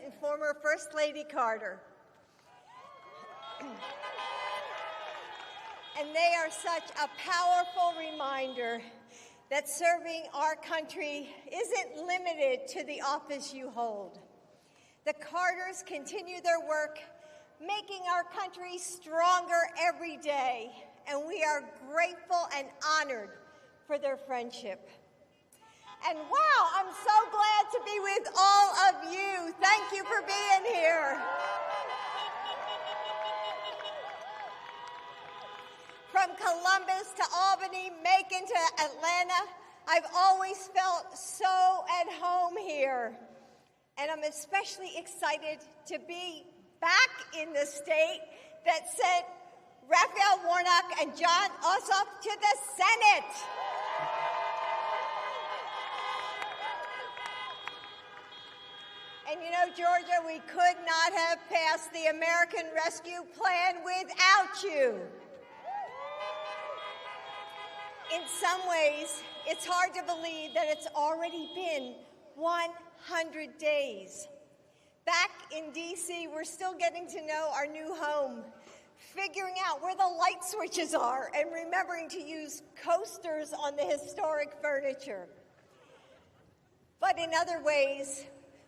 and former First Lady Carter. And they are such a powerful reminder that serving our country isn't limited to the office you hold. The Carters continue their work, making our country stronger every day, and we are grateful and honored for their friendship. And wow, I'm so glad to be with all of you. Thank you for being here. From Columbus to Albany, Macon to Atlanta, I've always felt so at home here. And I'm especially excited to be back in the state that sent Raphael Warnock and John Ossoff to the Senate. And you know, Georgia, we could not have passed the American Rescue Plan without you. In some ways, it's hard to believe that it's already been 100 days. Back in D.C., we're still getting to know our new home, figuring out where the light switches are, and remembering to use coasters on the historic furniture. But in other ways,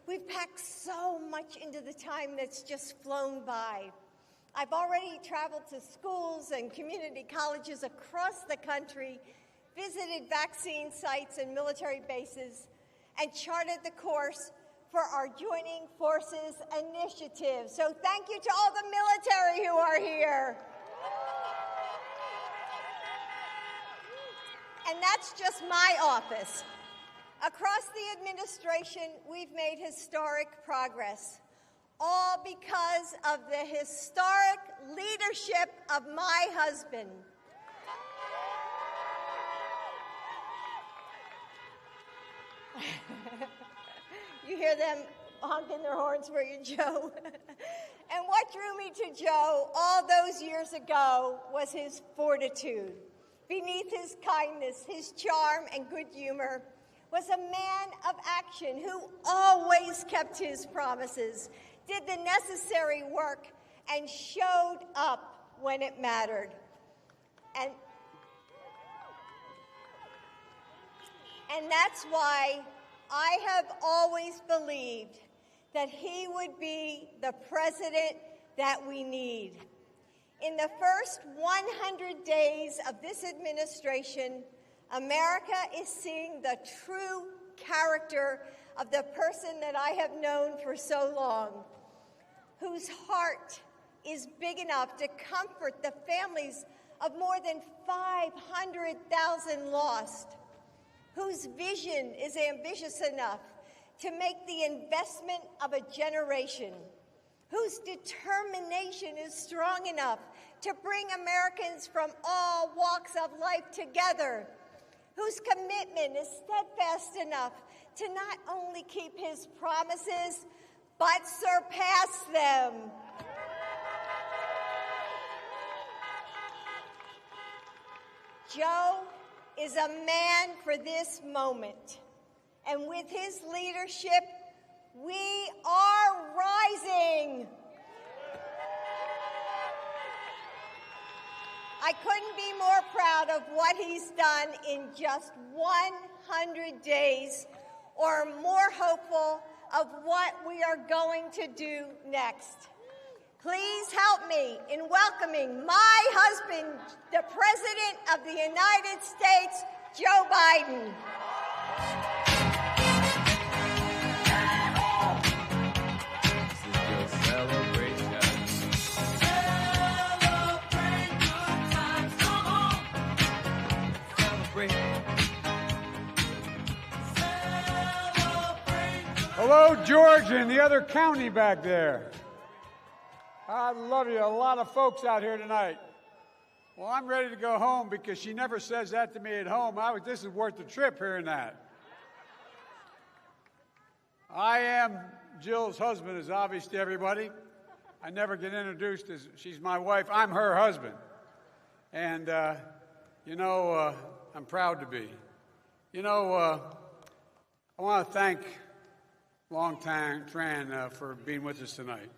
we've packed so much into the time that's just flown by. I've already traveled to schools and community colleges across the country, visited vaccine sites and military bases, and charted the course for our Joining Forces initiative. So thank you to all the military who are here. And that's just my office. Across the administration, we've made historic progress, all because of the historic leadership of my husband. You hear them honking their horns for you, Joe. And what drew me to Joe all those years ago was his fortitude. Beneath his kindness, his charm, and good humor was a man of action who always kept his promises, did the necessary work, and showed up when it mattered. And that's why I have always believed that he would be the president that we need. In the first 100 days of this administration, America is seeing the true character of the person that I have known for so long, whose heart is big enough to comfort the families of more than 500,000 lost, whose vision is ambitious enough to make the investment of a generation, whose determination is strong enough to bring Americans from all walks of life together, whose commitment is steadfast enough to not only keep his promises, but surpass them. Joe is a man for this moment, and with his leadership, we are rising. I couldn't be more proud of what he's done in just 100 days, or more hopeful of what we are going to do next. Please help me in welcoming my husband, the President of the United States, Joe Biden. Hello, Georgia and the other county back there. I love you. A lot of folks out here tonight. Well, I'm ready to go home because she never says that to me at home. This is worth the trip hearing that. I am Jill's husband, is obvious to everybody. I never get introduced as she's my wife. I'm her husband. And, I'm proud to be. I want to thank Tran for being with us tonight.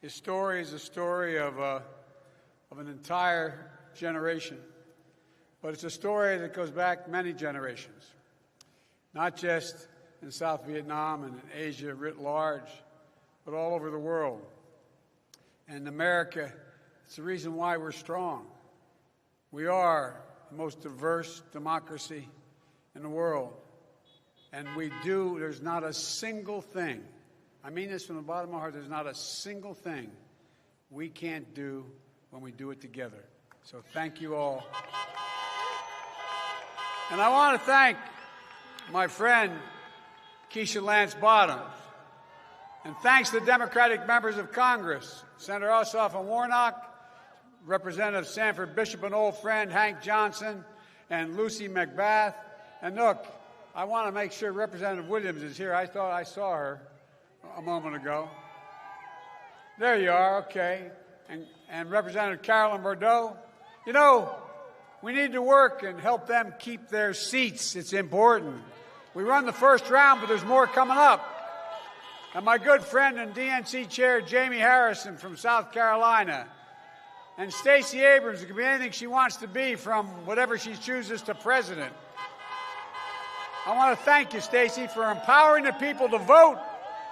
His story is a story of an entire generation, but it's a story that goes back many generations, not just in South Vietnam and in Asia writ large, but all over the world. And America, it's the reason why we're strong. We are the most diverse democracy in the world. And there's not a single thing, I mean this from the bottom of my heart, there's not a single thing we can't do when we do it together. So thank you all. And I want to thank my friend Keisha Lance Bottoms. And thanks to the Democratic members of Congress, Senator Ossoff and Warnock, Representative Sanford Bishop, an old friend, Hank Johnson, and Lucy McBath. And look, I want to make sure Representative Williams is here. I thought I saw her a moment ago. There you are, okay. And Representative Carolyn Bordeaux. You know, we need to work and help them keep their seats. It's important. We run the first round, but there's more coming up. And my good friend and DNC Chair Jamie Harrison from South Carolina. And Stacey Abrams, it can be anything she wants to be, from whatever she chooses to president. I want to thank you, Stacey, for empowering the people to vote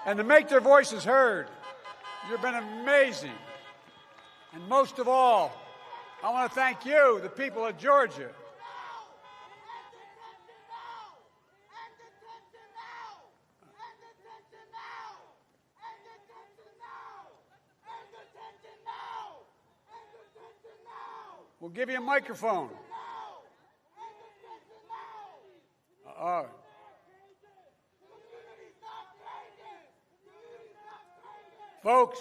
and to make their voices heard. You've been amazing. And most of all, I want to thank you, the people of Georgia. We'll give you a microphone. Folks,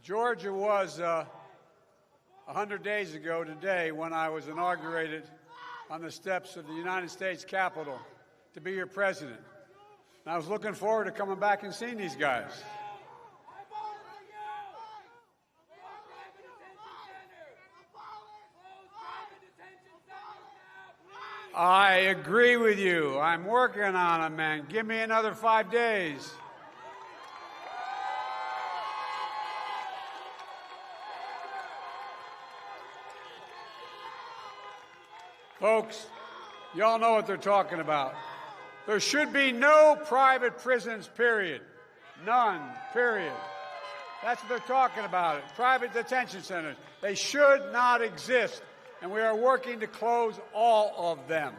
Georgia was 100 days ago today when I was inaugurated on the steps of the United States Capitol to be your president. And I was looking forward to coming back and seeing these guys. I agree with you. I'm working on it, man. Give me another 5 days. Folks, y'all know what they're talking about. There should be no private prisons, period. None, period. That's what they're talking about. Private detention centers. They should not exist. And we are working to close all of them.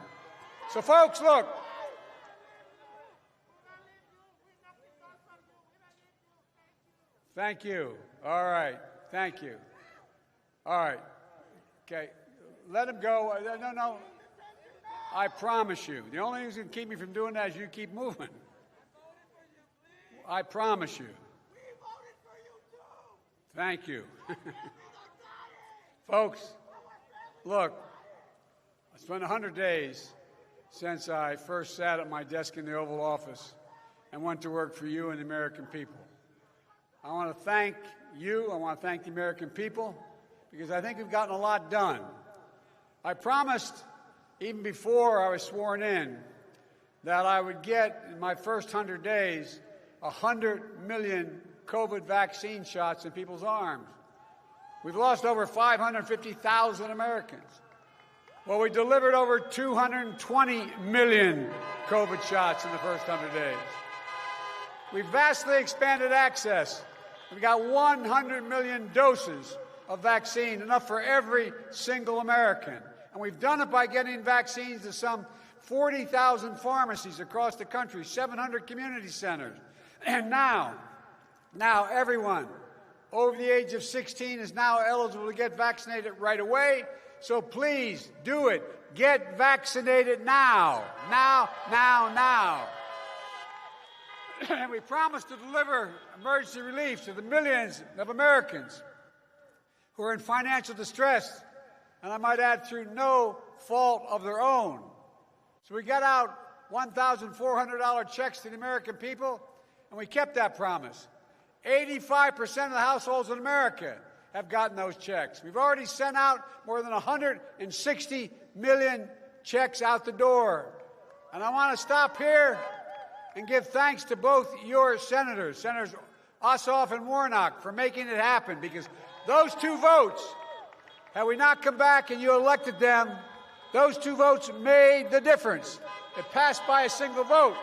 So, folks, look. Thank you. All right. Thank you. All right. Okay. Let him go. No. I promise you. The only thing that's going to keep me from doing that is you keep moving. I promise you. Thank you. Folks. Look, it's been 100 days since I first sat at my desk in the Oval Office and went to work for you and the American people. I want to thank you. I want to thank the American people because I think we've gotten a lot done. I promised, even before I was sworn in, that I would get, in my first 100 days, 100 million COVID vaccine shots in people's arms. We've lost over 550,000 Americans. Well, we delivered over 220 million COVID shots in the first 100 days. We've vastly expanded access. We've got 100 million doses of vaccine, enough for every single American. And we've done it by getting vaccines to some 40,000 pharmacies across the country, 700 community centers. And now everyone over the age of 16 is now eligible to get vaccinated right away. So please do it. Get vaccinated now. Now. And we promise to deliver emergency relief to the millions of Americans who are in financial distress, and I might add, through no fault of their own. So we got out $1,400 checks to the American people, and we kept that promise. 85% of the households in America have gotten those checks. We've already sent out more than 160 million checks out the door. And I want to stop here and give thanks to both your senators, Senators Ossoff and Warnock, for making it happen, because those two votes, had we not come back and you elected them, those two votes made the difference. It passed by a single vote.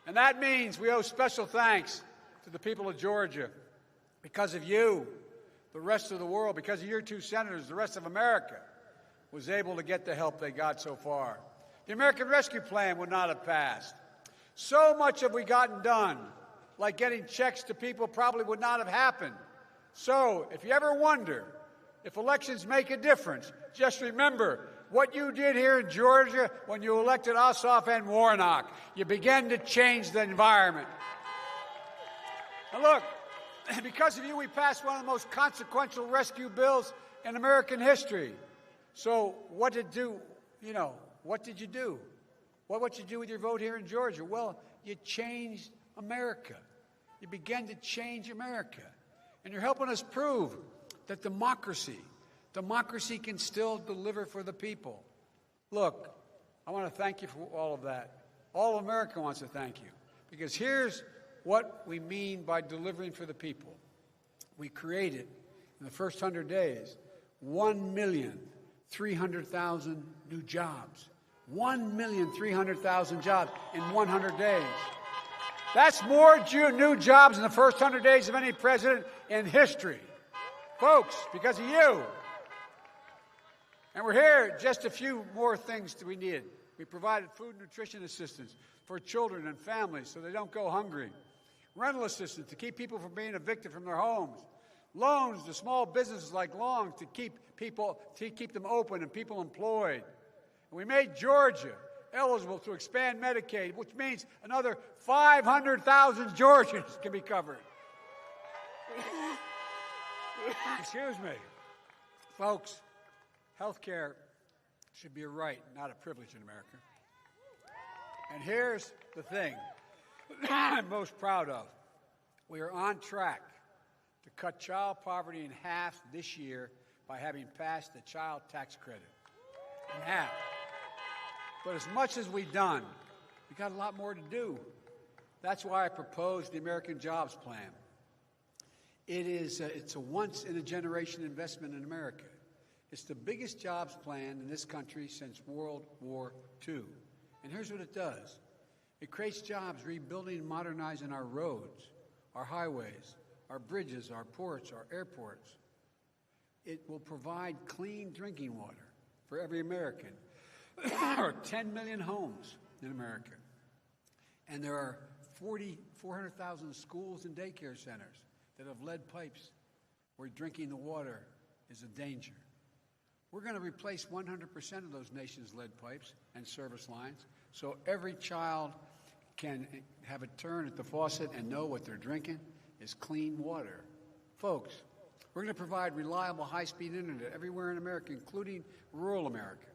And that means we owe special thanks to the people of Georgia. Because of you, the rest of the world, because of your two senators, the rest of America was able to get the help they got so far. The American Rescue Plan would not have passed. So much have we gotten done, like getting checks to people probably would not have happened. So if you ever wonder if elections make a difference, just remember what you did here in Georgia when you elected Ossoff and Warnock. You began to change the environment. And look, because of you, we passed one of the most consequential rescue bills in American history. So what did you do? What did you do with your vote here in Georgia? Well, you changed America. You began to change America. And you're helping us prove that democracy can still deliver for the people. Look, I want to thank you for all of that. All of America wants to thank you, because here's what we mean by delivering for the people. We created, in the first 100 days, 1,300,000 new jobs. 1,300,000 jobs in 100 days. That's more new jobs in the first 100 days of any president in history. Folks, because of you. And we're here, just a few more things that we needed. We provided food and nutrition assistance for children and families so they don't go hungry. Rental assistance to keep people from being evicted from their homes. Loans to small businesses like Long to keep them open and people employed. And we made Georgia eligible to expand Medicaid, which means another 500,000 Georgians can be covered. Excuse me. Folks, health care should be a right, not a privilege in America. And here's the thing I'm most proud of. We are on track to cut child poverty in half this year by having passed the child tax credit. In half. But as much as we've done, we've got a lot more to do. That's why I proposed the American Jobs Plan. It's a once-in-a-generation investment in America. It's the biggest jobs plan in this country since World War II. And here's what it does. It creates jobs rebuilding and modernizing our roads, our highways, our bridges, our ports, our airports. It will provide clean drinking water for every American. There are 10 million homes in America. And there are 400,000 schools and daycare centers that have lead pipes where drinking the water is a danger. We're going to replace 100% of those nation's lead pipes and service lines so every child can have a turn at the faucet and know what they're drinking is clean water. Folks, we're going to provide reliable high-speed internet everywhere in America, including rural America.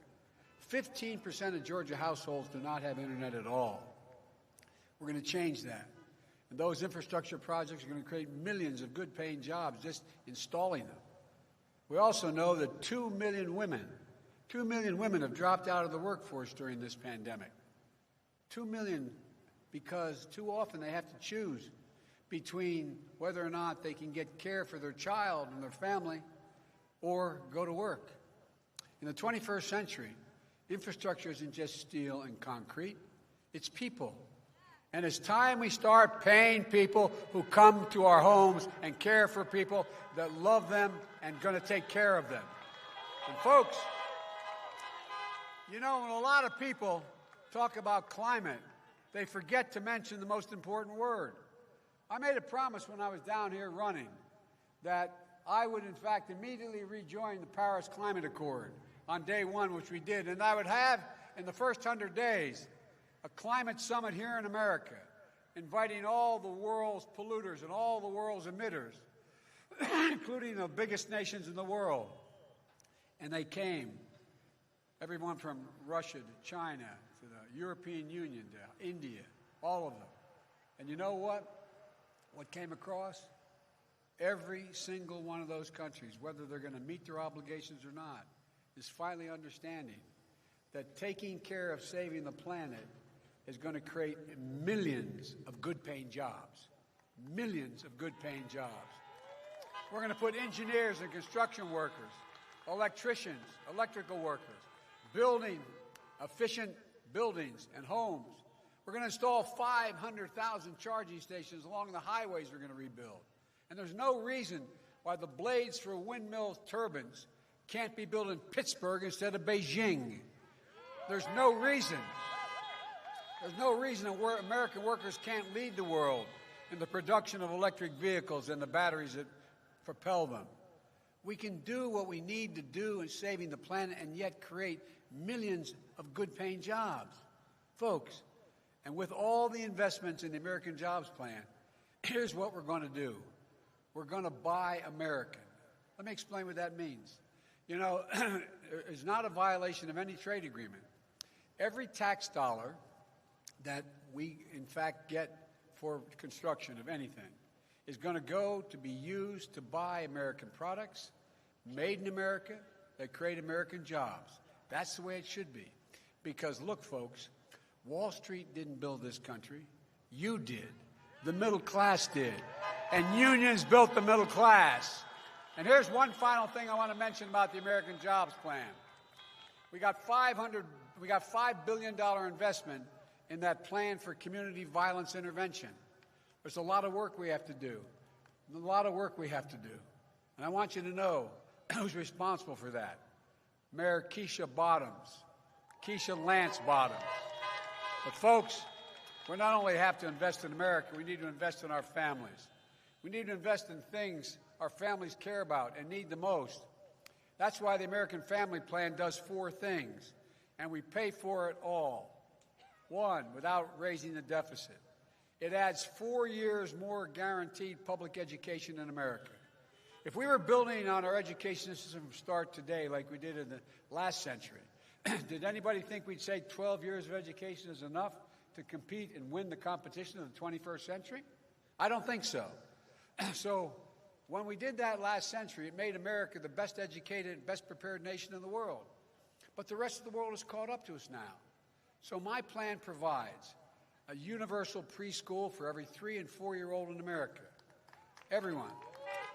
15% of Georgia households do not have internet at all. We're going to change that. And those infrastructure projects are going to create millions of good-paying jobs just installing them. We also know that 2 million women have dropped out of the workforce during this pandemic. 2 million because too often they have to choose between whether or not they can get care for their child and their family or go to work. In the 21st century, infrastructure isn't just steel and concrete, it's people. And it's time we start paying people who come to our homes and care for people that love them and going to take care of them. And folks, when a lot of people talk about climate, they forget to mention the most important word. I made a promise when I was down here running that I would, in fact, immediately rejoin the Paris Climate Accord on day one, which we did, and I would have, in the first 100 days, a climate summit here in America, inviting all the world's polluters and all the world's emitters, including the biggest nations in the world. And they came, everyone from Russia to China, to the European Union, to India, all of them. And you know what? What came across? Every single one of those countries, whether they're going to meet their obligations or not, is finally understanding that taking care of saving the planet is going to create millions of good-paying jobs. Millions of good-paying jobs. We're going to put engineers and construction workers, electricians, electrical workers, building efficient buildings and homes. We're going to install 500,000 charging stations along the highways we're going to rebuild. And there's no reason why the blades for windmill turbines can't be built in Pittsburgh instead of Beijing. There's no reason. There's no reason that American workers can't lead the world in the production of electric vehicles and the batteries that propel them. We can do what we need to do in saving the planet and yet create millions of good-paying jobs. Folks, and with all the investments in the American Jobs Plan, here's what we're going to do. We're going to buy American. Let me explain what that means. You know, it's not a violation of any trade agreement. Every tax dollar that we, in fact, get for construction of anything is going to go to be used to buy American products, made in America, that create American jobs. That's the way it should be. Because, look, folks, Wall Street didn't build this country. You did. The middle class did. And unions built the middle class. And here's one final thing I want to mention about the American Jobs Plan. We got $5 billion investment in that plan for community violence intervention. There's a lot of work we have to do. A lot of work we have to do. And I want you to know who's responsible for that. Mayor Keisha Lance Bottoms. But folks, we not only have to invest in America, we need to invest in our families. We need to invest in things our families care about and need the most. That's why the American Family Plan does 4 things, and we pay for it all. 1, without raising the deficit. It adds 4 years more guaranteed public education in America. If we were building on our education system from start today like we did in the last century, did anybody think we'd say 12 years of education is enough to compete and win the competition of the 21st century? I don't think so. So when we did that last century, it made America the best educated, best prepared nation in the world. But the rest of the world has caught up to us now. So my plan provides a universal preschool for every 3- and 4-year-old in America. Everyone.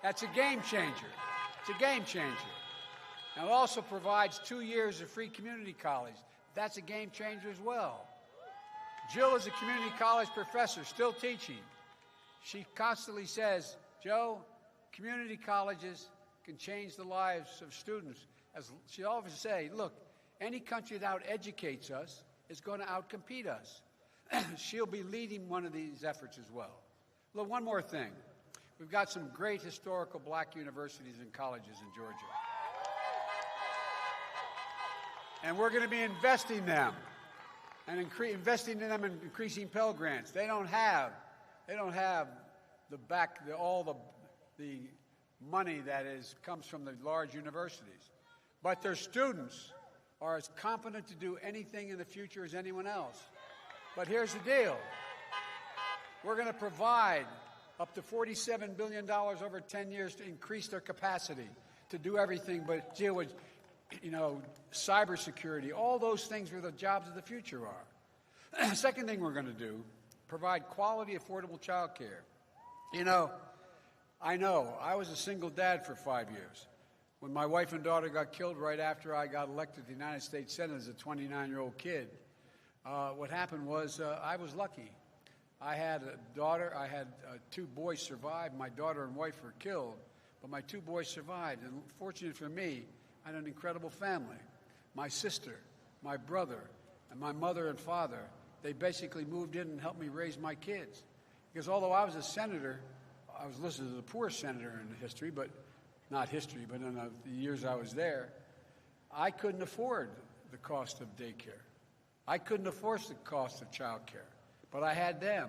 That's a game changer. It's a game changer. And it also provides 2 years of free community college. That's a game changer as well. Jill is a community college professor, still teaching. She constantly says, Joe, community colleges can change the lives of students. As she always say, look, any country that out-educates us is going to outcompete us. She'll be leading one of these efforts as well. Look, one more thing. We've got some great historical black universities and colleges in Georgia. And we're going to be investing in them and increasing Pell Grants. They don't have all the money that comes from the large universities. But their students are as competent to do anything in the future as anyone else. But here's the deal. We're going to provide up to $47 billion over 10 years to increase their capacity to do everything but deal with, cybersecurity. All those things where the jobs of the future are. Second thing we're going to do, provide quality, affordable child care. I was a single dad for 5 years. When my wife and daughter got killed right after I got elected to the United States Senate as a 29-year-old kid, what happened was I was lucky. I had a daughter. I had 2 boys survive. My daughter and wife were killed, but my 2 boys survived. And fortunate for me, I had an incredible family. My sister, my brother, and my mother and father, they basically moved in and helped me raise my kids. Because although I was a senator, I was listed as the poorest senator in history, but not history, but in the years I was there, I couldn't afford the cost of daycare. I couldn't afford the cost of child care, but I had them.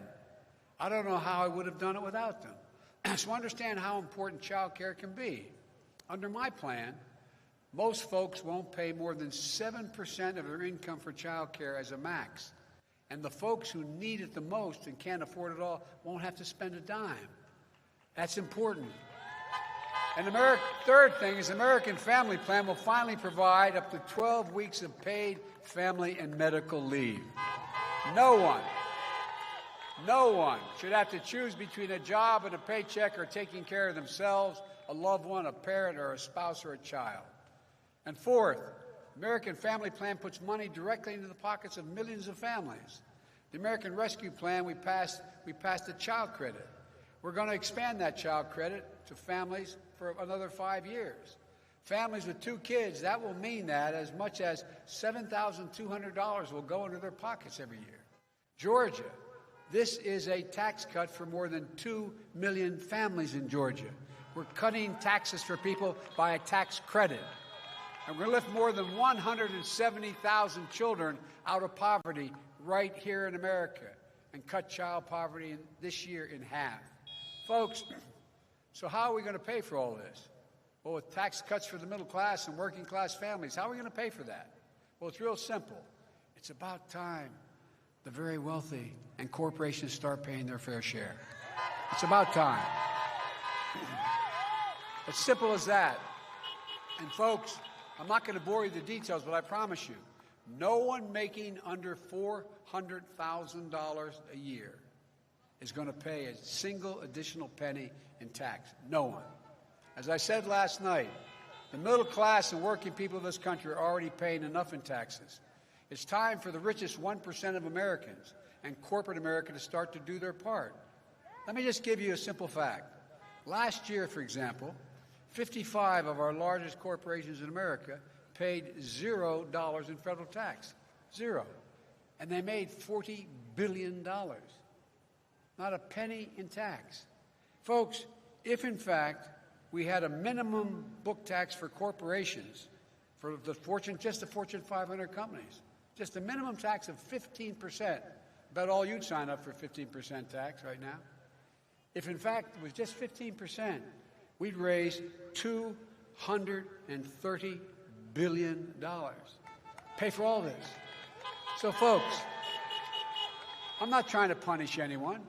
I don't know how I would have done it without them. So understand how important child care can be. Under my plan, most folks won't pay more than 7% of their income for child care as a max. And the folks who need it the most and can't afford it all won't have to spend a dime. That's important. And the third thing is the American Family Plan will finally provide up to 12 weeks of paid family and medical leave. No one should have to choose between a job and a paycheck or taking care of themselves, a loved one, a parent, or a spouse or a child. And fourth, the American Family Plan puts money directly into the pockets of millions of families. The American Rescue Plan, we passed a child credit. We're going to expand that child credit to families for another 5 years. Families with 2 kids, that will mean that as much as $7,200 will go into their pockets every year. Georgia, this is a tax cut for more than 2 million families in Georgia. We're cutting taxes for people by a tax credit. And we're going to lift more than 170,000 children out of poverty right here in America and cut child poverty this year in half. Folks, so how are we going to pay for all this? Well, with tax cuts for the middle class and working class families, how are we going to pay for that? Well, it's real simple. It's about time the very wealthy and corporations start paying their fair share. It's about time. As simple as that. And folks, I'm not going to bore you with the details, but I promise you, no one making under $400,000 a year is going to pay a single additional penny in tax. No one. As I said last night, the middle class and working people of this country are already paying enough in taxes. It's time for the richest 1% of Americans and corporate America to start to do their part. Let me just give you a simple fact. Last year, for example, 55 of our largest corporations in America paid $0 in federal tax. Zero. And they made $40 billion. Not a penny in tax. Folks, if in fact we had a minimum book tax for corporations, for the Fortune 500 companies, just a minimum tax of 15%, bet all you'd sign up for 15% tax right now. If in fact it was just 15%, we'd raise $230 billion. Pay for all this. So folks, I'm not trying to punish anyone.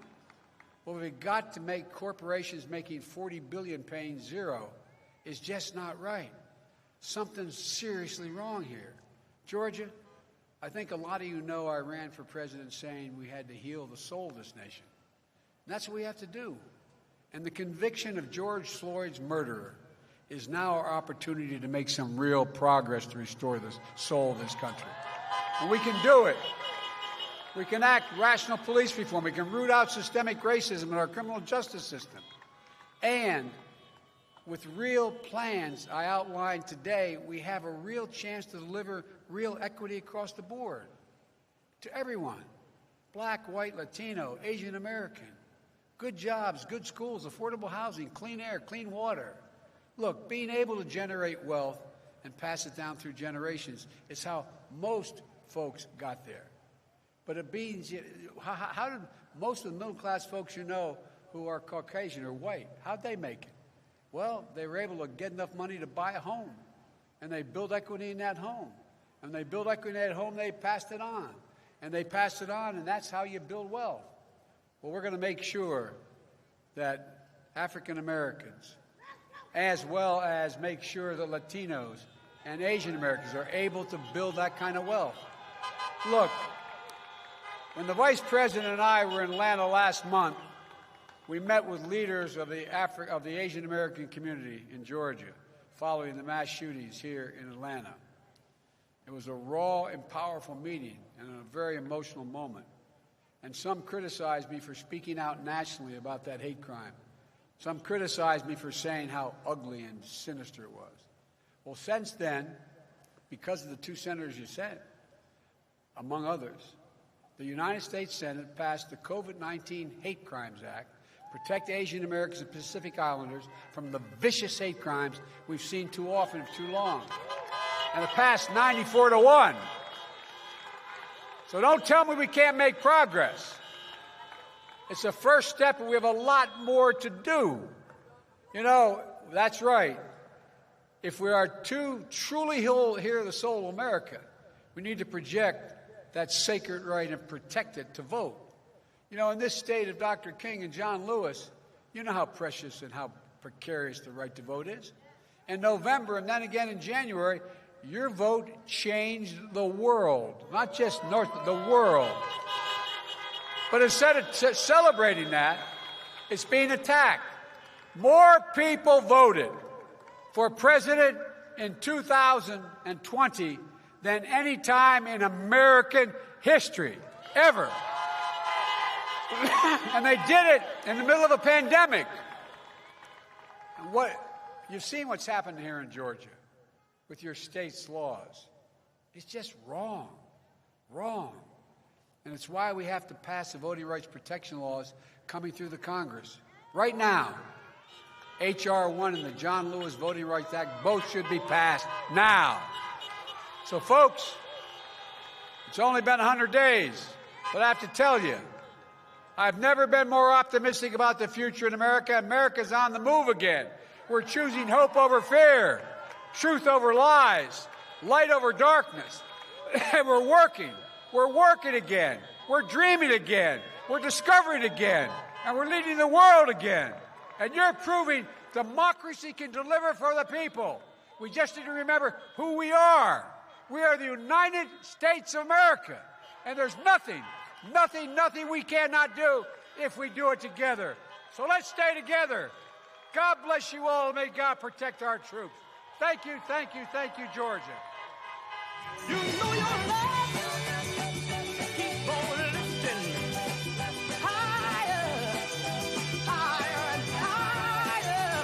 What we've got to make corporations making $40 billion paying zero is just not right. Something's seriously wrong here. Georgia, I think a lot of you know I ran for president saying we had to heal the soul of this nation. And that's what we have to do. And the conviction of George Floyd's murderer is now our opportunity to make some real progress to restore the soul of this country. And we can do it. We can act rational police reform. We can root out systemic racism in our criminal justice system. And with real plans I outlined today, we have a real chance to deliver real equity across the board to everyone. Black, white, Latino, Asian American. Good jobs, good schools, affordable housing, clean air, clean water. Look, being able to generate wealth and pass it down through generations is how most folks got there. But it means, how did most of the middle-class folks you know who are Caucasian or white, how'd they make it? Well, they were able to get enough money to buy a home, and they built equity in that home. And they built equity in that home, they passed it on. And they passed it on, and that's how you build wealth. Well, we're going to make sure that African Americans, as well as make sure that Latinos and Asian Americans are able to build that kind of wealth. Look, when the Vice President and I were in Atlanta last month, we met with leaders of the Asian American community in Georgia following the mass shootings here in Atlanta. It was a raw and powerful meeting and a very emotional moment. And some criticized me for speaking out nationally about that hate crime. Some criticized me for saying how ugly and sinister it was. Well, since then, because of the 2 senators you sent, among others, the United States Senate passed the COVID-19 Hate Crimes Act, protect Asian Americans and Pacific Islanders from the vicious hate crimes we've seen too often and too long. And it passed 94-1. So don't tell me we can't make progress. It's a first step, and we have a lot more to do. You know, that's right. If we are to truly heal the soul of America, we need to project that sacred right and protect it to vote. You know, in this state of Dr. King and John Lewis, you know how precious and how precarious the right to vote is. In November and then again in January, your vote changed the world, not just North, the world. But instead of celebrating that, it's being attacked. More people voted for president in 2020 than any time in American history, ever. And they did it in the middle of a pandemic. And you've seen what's happened here in Georgia with your state's laws. It's just wrong. And it's why we have to pass the voting rights protection laws coming through the Congress. Right now, H.R. 1 and the John Lewis Voting Rights Act both should be passed now. So, folks, it's only been 100 days, but I have to tell you, I've never been more optimistic about the future in America. America's on the move again. We're choosing hope over fear, truth over lies, light over darkness. And we're working. We're working again. We're dreaming again. We're discovering again. And we're leading the world again. And you're proving democracy can deliver for the people. We just need to remember who we are. We are the United States of America. And there's nothing we cannot do if we do it together. So let's stay together. God bless you all. May God protect our troops. Thank you, Georgia. You know your love, keep on lifting higher, higher and higher.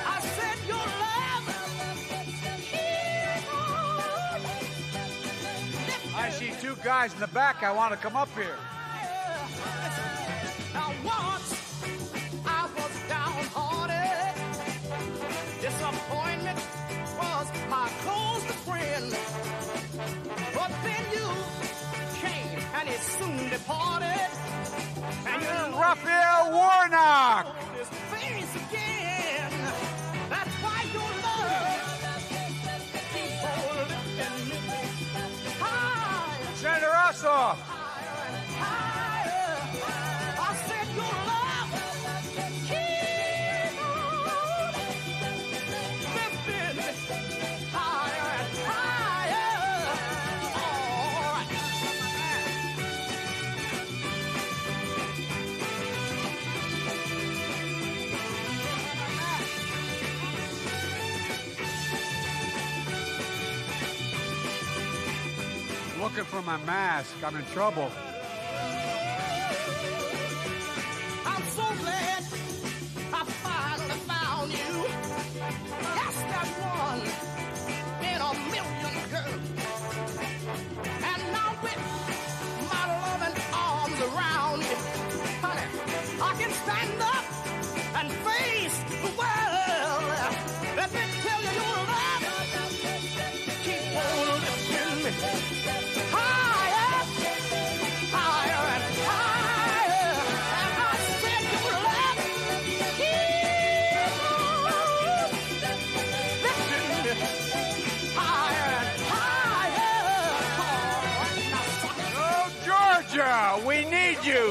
I said your love, keep on lifting. I see two guys in the back. I want to come up here. Now once I was downhearted, disappointment was my closest friend. But then you came and it soon departed. And you're Raphael Warnock. His face again. That's why your love keeps on lifting me higher. Senator Ossoff. Higher and higher. I said your love keeps on lifting me higher and higher. All right. Looking for my mask. I'm in trouble. I'm so glad I finally found you. That's that one in a million, girl. And now with my loving arms around you, honey, I can stand up and face the world. Let me tell you, your love keep on lifting me higher, higher and higher. And I said your love keep on lifting me higher and higher. Oh, Georgia, we need you.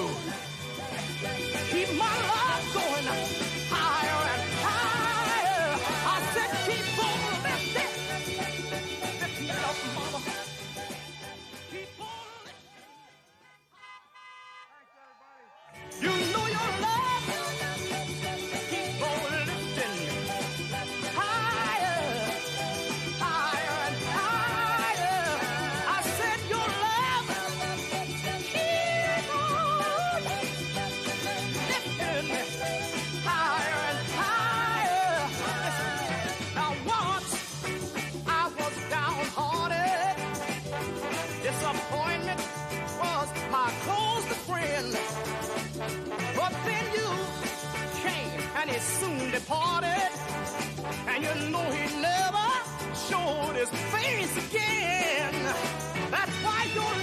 Keep my love going higher and higher. I said keep on lifting. Lift me up, mama. Keep on lifting. You know your love. Keep on lifting. Higher, higher and higher. I said your love. Keep on lifting higher and higher. Now once I was downhearted. Disappointment was my closest friend. But then you came and he soon departed. And you know he never showed his face again. That's why your